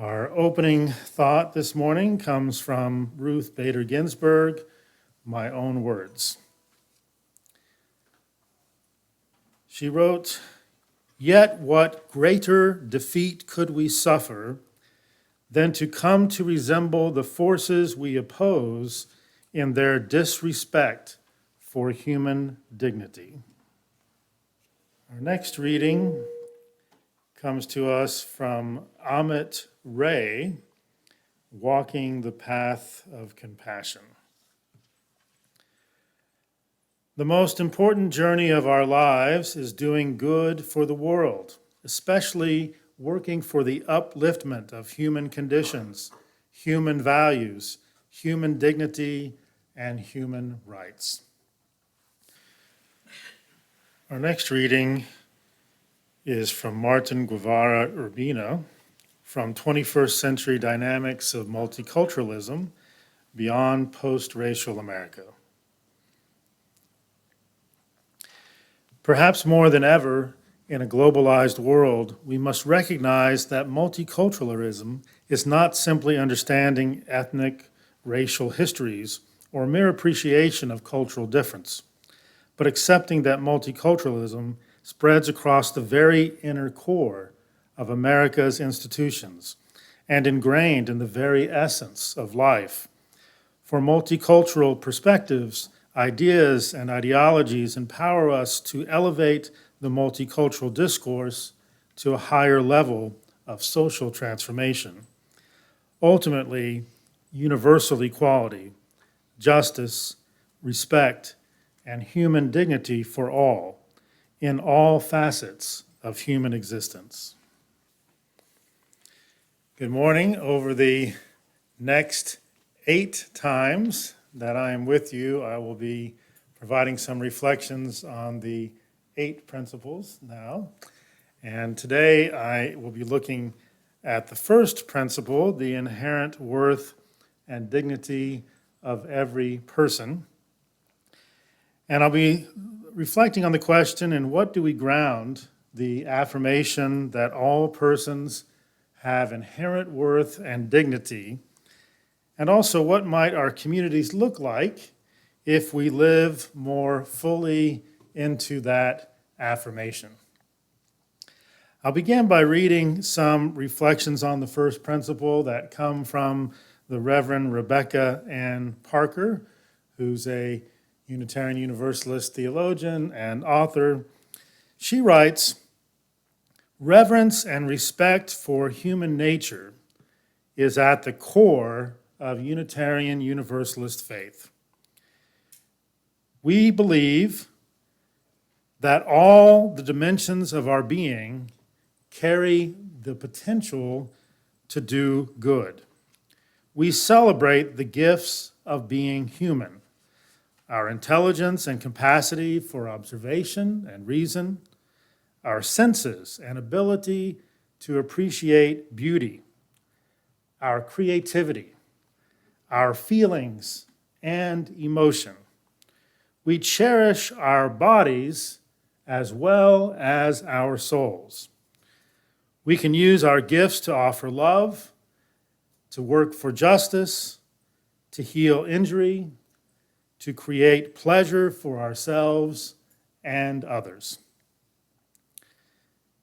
Our opening thought this morning comes from Ruth Bader Ginsburg, My Own Words. She wrote, "Yet what greater defeat could we suffer than to come to resemble the forces we oppose in their disrespect for human dignity." Our next reading comes to us from Amit Ray, Walking the Path of Compassion. The most important journey of our lives is doing good for the world, especially working for the upliftment of human conditions, human values, human dignity, and human rights. Our next reading is from Martin Guevara Urbina, from 21st Century Dynamics of Multiculturalism Beyond Post-Racial America. Perhaps more than ever in a globalized world, we must recognize that multiculturalism is not simply understanding ethnic, racial histories or mere appreciation of cultural difference, but accepting that multiculturalism spreads across the very inner core of America's institutions and ingrained in the very essence of life. For multicultural perspectives, ideas and ideologies empower us to elevate the multicultural discourse to a higher level of social transformation. Ultimately, universal equality, justice, respect, and human dignity for all, in all facets of human existence. Good morning. Over the next 8 times that I am with you, I will be providing some reflections on the 8 principles now. And today I will be looking at the first principle, the inherent worth and dignity of every person. And I'll be reflecting on the question, in what do we ground the affirmation that all persons have inherent worth and dignity? And also, what might our communities look like if we live more fully into that affirmation? I'll begin by reading some reflections on the first principle that come from the Reverend Rebecca Ann Parker, who's a Unitarian Universalist theologian and author. She writes, "Reverence and respect for human nature is at the core of Unitarian Universalist faith. We believe that all the dimensions of our being carry the potential to do good. We celebrate the gifts of being human, our intelligence and capacity for observation and reason, our senses and ability to appreciate beauty, our creativity, our feelings and emotion. We cherish our bodies as well as our souls. We can use our gifts to offer love, to work for justice, to heal injury, to create pleasure for ourselves and others."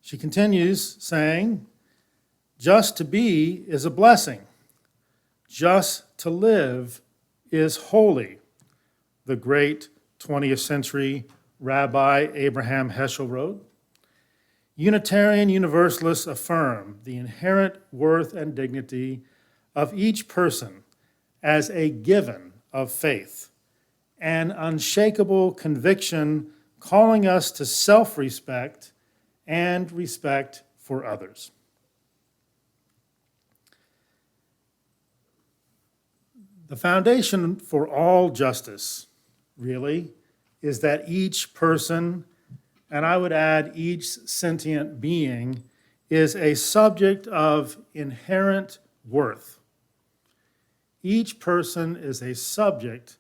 She continues saying, "Just to be is a blessing. Just to live is holy," the great 20th century Rabbi Abraham Heschel wrote. Unitarian Universalists affirm the inherent worth and dignity of each person as a given of faith, an unshakable conviction calling us to self-respect and respect for others. The foundation for all justice, really, is that each person, and I would add each sentient being, is a subject of inherent worth. Each person is a subject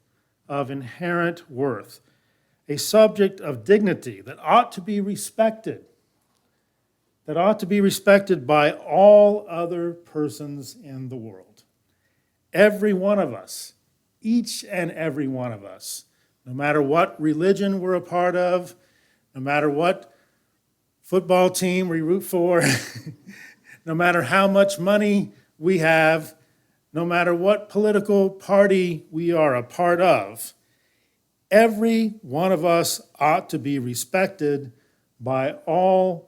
of inherent worth, a subject of dignity that ought to be respected, that ought to be respected by all other persons in the world. Every one of us, each and every one of us, no matter what religion we're a part of, no matter what football team we root for, no matter how much money we have, no matter what political party we are a part of, every one of us ought to be respected by all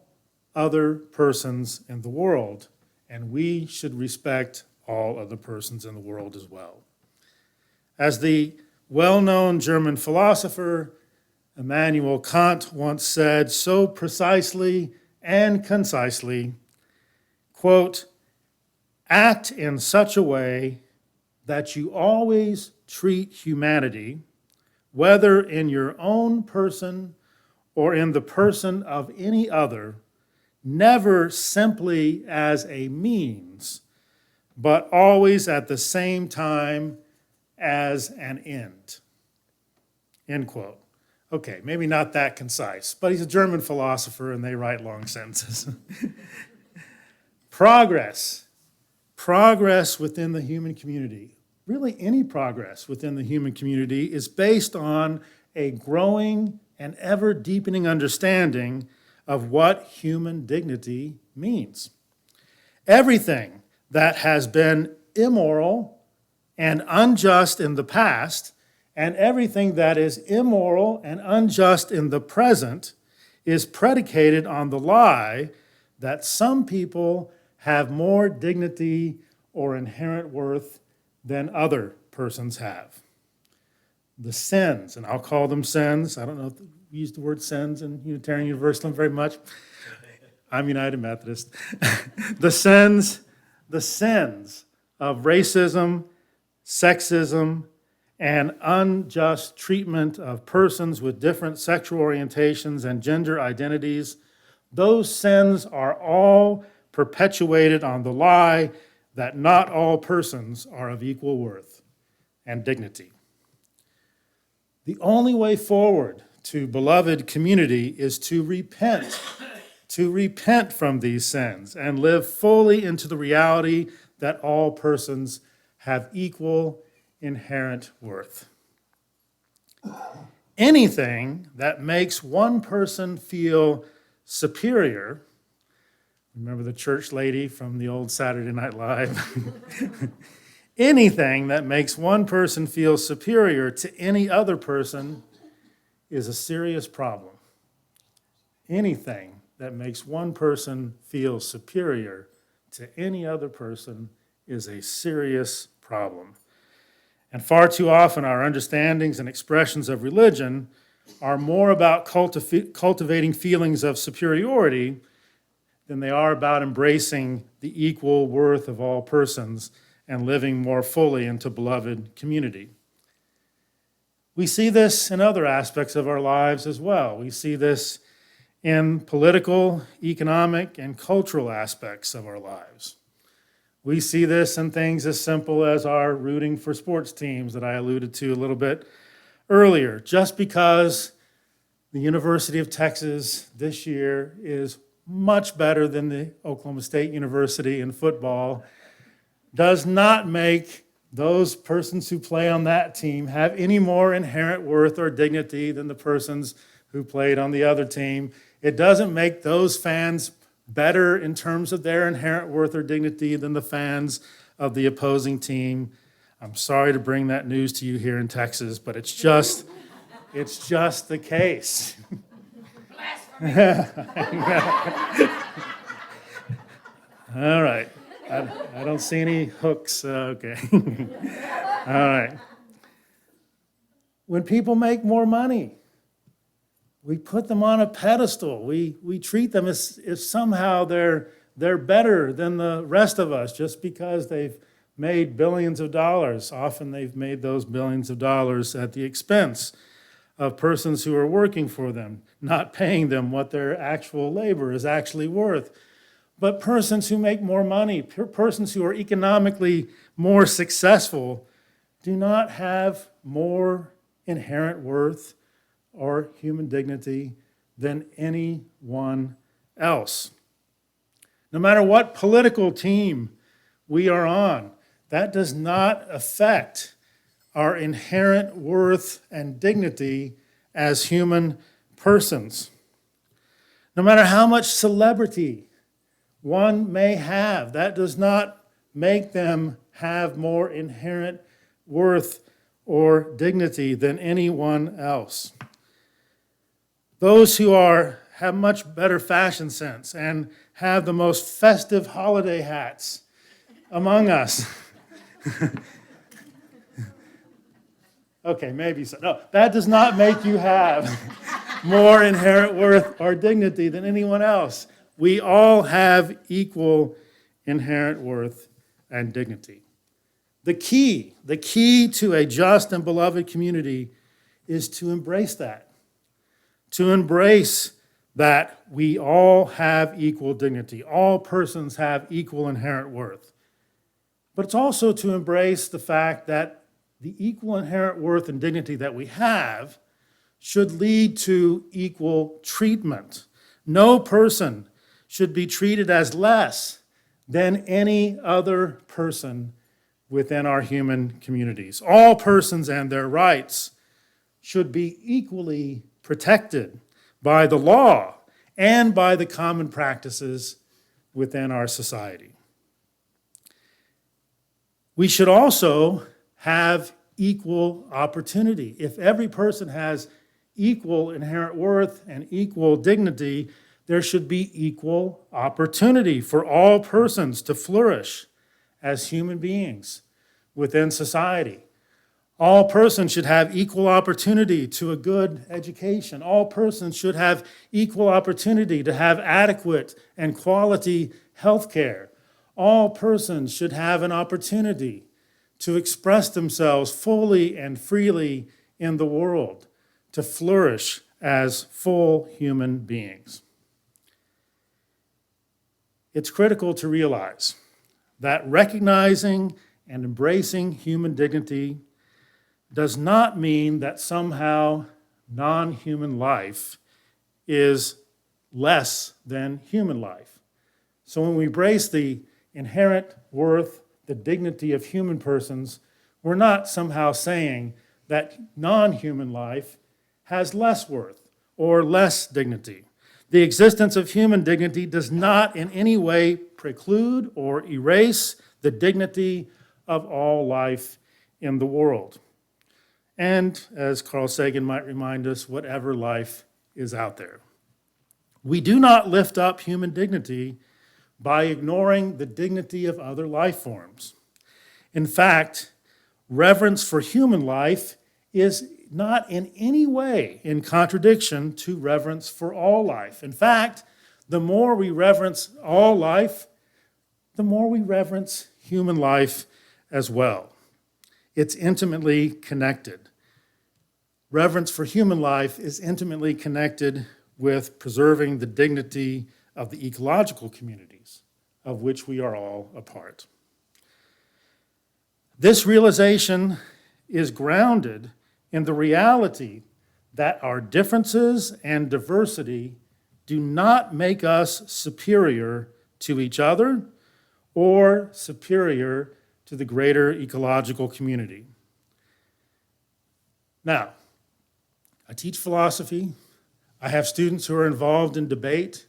other persons in the world, and we should respect all other persons in the world as well. As the well-known German philosopher Immanuel Kant once said so precisely and concisely, quote, "Act in such a way that you always treat humanity, whether in your own person or in the person of any other, never simply as a means, but always at the same time as an end." End quote. Okay, maybe not that concise, but he's a German philosopher and they write long sentences. Progress within the human community, really any progress within the human community, is based on a growing and ever deepening understanding of what human dignity means. Everything that has been immoral and unjust in the past, and everything that is immoral and unjust in the present, is predicated on the lie that some people have more dignity or inherent worth than other persons have. The sins, and I'll call them sins. I don't know if we use the word sins in Unitarian Universalism very much. I'm United Methodist. The sins of racism, sexism, and unjust treatment of persons with different sexual orientations and gender identities, those sins are all perpetuated on the lie that not all persons are of equal worth and dignity. The only way forward to beloved community is to repent from these sins and live fully into the reality that all persons have equal inherent worth. Anything that makes one person feel superior, remember the church lady from the old Saturday Night Live? Anything that makes one person feel superior to any other person is a serious problem. Anything that makes one person feel superior to any other person is a serious problem. And far too often our understandings and expressions of religion are more about cultivating feelings of superiority than they are about embracing the equal worth of all persons and living more fully into beloved community. We see this in other aspects of our lives as well. We see this in political, economic, and cultural aspects of our lives. We see this in things as simple as our rooting for sports teams that I alluded to a little bit earlier. Just because the University of Texas this year is much better than the Oklahoma State University in football does not make those persons who play on that team have any more inherent worth or dignity than the persons who played on the other team. It doesn't make those fans better in terms of their inherent worth or dignity than the fans of the opposing team. I'm sorry to bring that news to you here in Texas, but it's just the case. All right. I don't see any hooks. Okay. All right. When people make more money, we put them on a pedestal. We treat them as if somehow they're better than the rest of us just because they've made billions of dollars. Often they've made those billions of dollars at the expense of persons who are working for them, not paying them what their actual labor is actually worth. But persons who make more money, persons who are economically more successful, do not have more inherent worth or human dignity than anyone else. no matter what political team we are on, that does not affect our inherent worth and dignity as human persons. No matter how much celebrity one may have, that does not make them have more inherent worth or dignity than anyone else. Those who have much better fashion sense and have the most festive holiday hats among us. Okay, maybe so. No, that does not make you have more inherent worth or dignity than anyone else. We all have equal inherent worth and dignity. The key to a just and beloved community is to embrace that. To embrace that we all have equal dignity. All persons have equal inherent worth. But it's also to embrace the fact that the equal inherent worth and dignity that we have should lead to equal treatment. No person should be treated as less than any other person within our human communities. All persons and their rights should be equally protected by the law and by the common practices within our society. We should also have equal opportunity. If every person has equal inherent worth and equal dignity, there should be equal opportunity for all persons to flourish as human beings within society. All persons should have equal opportunity to a good education. All persons should have equal opportunity to have adequate and quality health care. All persons should have an opportunity to express themselves fully and freely in the world, to flourish as full human beings. It's critical to realize that recognizing and embracing human dignity does not mean that somehow non-human life is less than human life. So when we embrace the inherent worth, the dignity of human persons, we're not somehow saying that non-human life has less worth or less dignity. The existence of human dignity does not in any way preclude or erase the dignity of all life in the world. And as Carl Sagan might remind us, whatever life is out there. We do not lift up human dignity by ignoring the dignity of other life forms. In fact, reverence for human life is not in any way in contradiction to reverence for all life. In fact, the more we reverence all life, the more we reverence human life as well. It's intimately connected. Reverence for human life is intimately connected with preserving the dignity of the ecological communities of which we are all a part. This realization is grounded in the reality that our differences and diversity do not make us superior to each other or superior to the greater ecological community. Now, I teach philosophy. I have students who are involved in debate.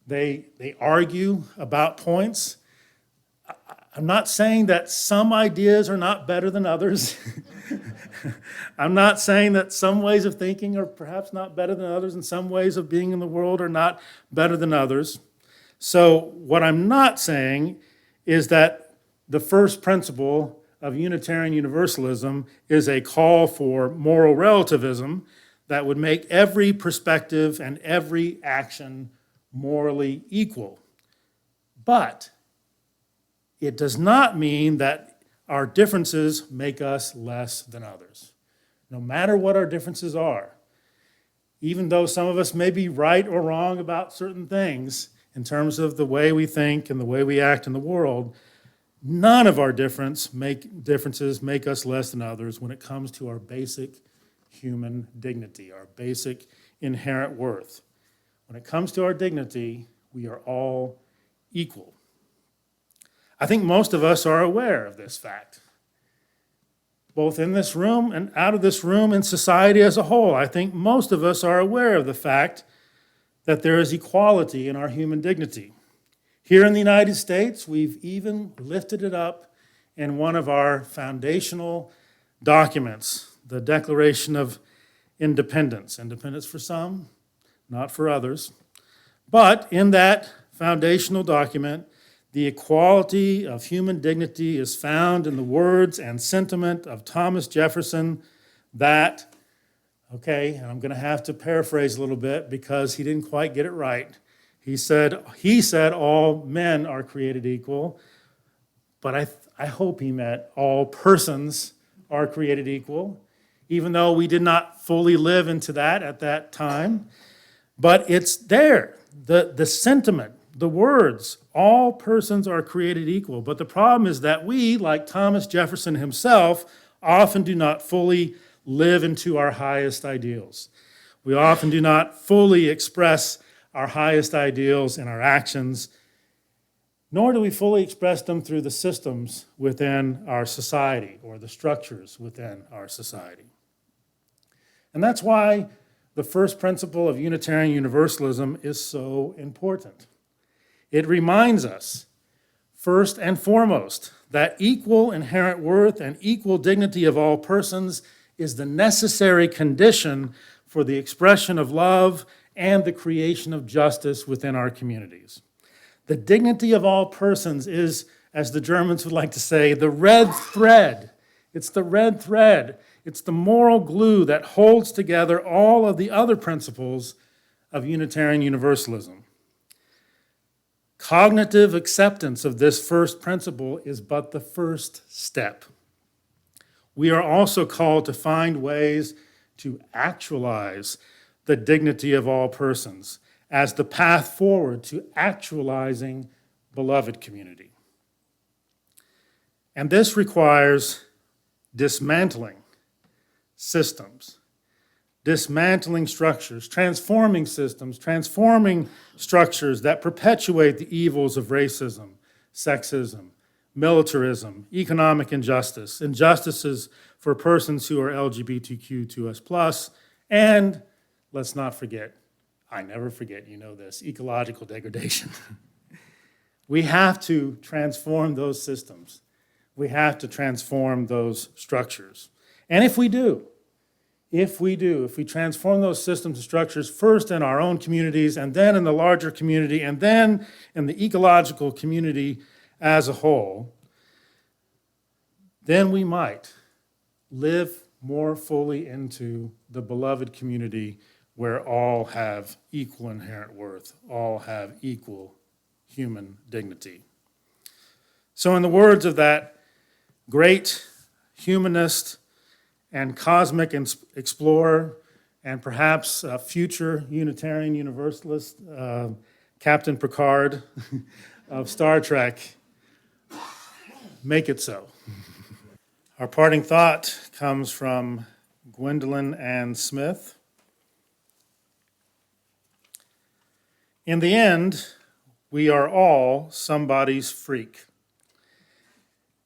They argue about points. I'm not saying that some ideas are not better than others. I'm not saying that some ways of thinking are perhaps not better than others, and some ways of being in the world are not better than others. So what I'm not saying is that the first principle of Unitarian Universalism is a call for moral relativism that would make every perspective and every action morally equal. But it does not mean that our differences make us less than others. No matter what our differences are, even though some of us may be right or wrong about certain things in terms of the way we think and the way we act in the world, none of our differences make us less than others when it comes to our basic human dignity, our basic inherent worth. When it comes to our dignity, we are all equal. I think most of us are aware of this fact. Both in this room and out of this room in society as a whole, I think most of us are aware of the fact that there is equality in our human dignity. Here in the United States, we've even lifted it up in one of our foundational documents, the Declaration of Independence. Independence for some, not for others. But in that foundational document, the equality of human dignity is found in the words and sentiment of Thomas Jefferson that, okay, and I'm going to have to paraphrase a little bit because he didn't quite get it right. He said all men are created equal, but I hope he meant all persons are created equal, even though we did not fully live into that at that time. But it's there, the sentiment, the words, all persons are created equal. But the problem is that we, like Thomas Jefferson himself, often do not fully live into our highest ideals. We often do not fully express our highest ideals in our actions, nor do we fully express them through the systems within our society or the structures within our society. And that's why the first principle of Unitarian Universalism is so important. It reminds us, first and foremost, that equal inherent worth and equal dignity of all persons is the necessary condition for the expression of love and the creation of justice within our communities. The dignity of all persons is, as the Germans would like to say, the red thread. It's the red thread. It's the moral glue that holds together all of the other principles of Unitarian Universalism. Cognitive acceptance of this first principle is but the first step. We are also called to find ways to actualize the dignity of all persons as the path forward to actualizing beloved community. And this requires dismantling systems, dismantling structures, transforming systems, transforming structures that perpetuate the evils of racism, sexism, militarism, economic injustice, injustices for persons who are LGBTQ2S+, and let's not forget, I never forget, you know this, ecological degradation. We have to transform those systems. We have to transform those structures. And if we transform those systems and structures first in our own communities and then in the larger community and then in the ecological community as a whole, then we might live more fully into the beloved community where all have equal inherent worth, all have equal human dignity. So in the words of that great humanist and cosmic explorer, and perhaps a future Unitarian Universalist, Captain Picard of Star Trek, make it so. Our parting thought comes from Gwendolyn Ann Smith. In the end, we are all somebody's freak.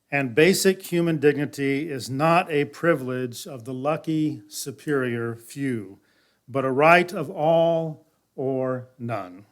And basic human dignity is not a privilege of the lucky, superior few, but a right of all or none.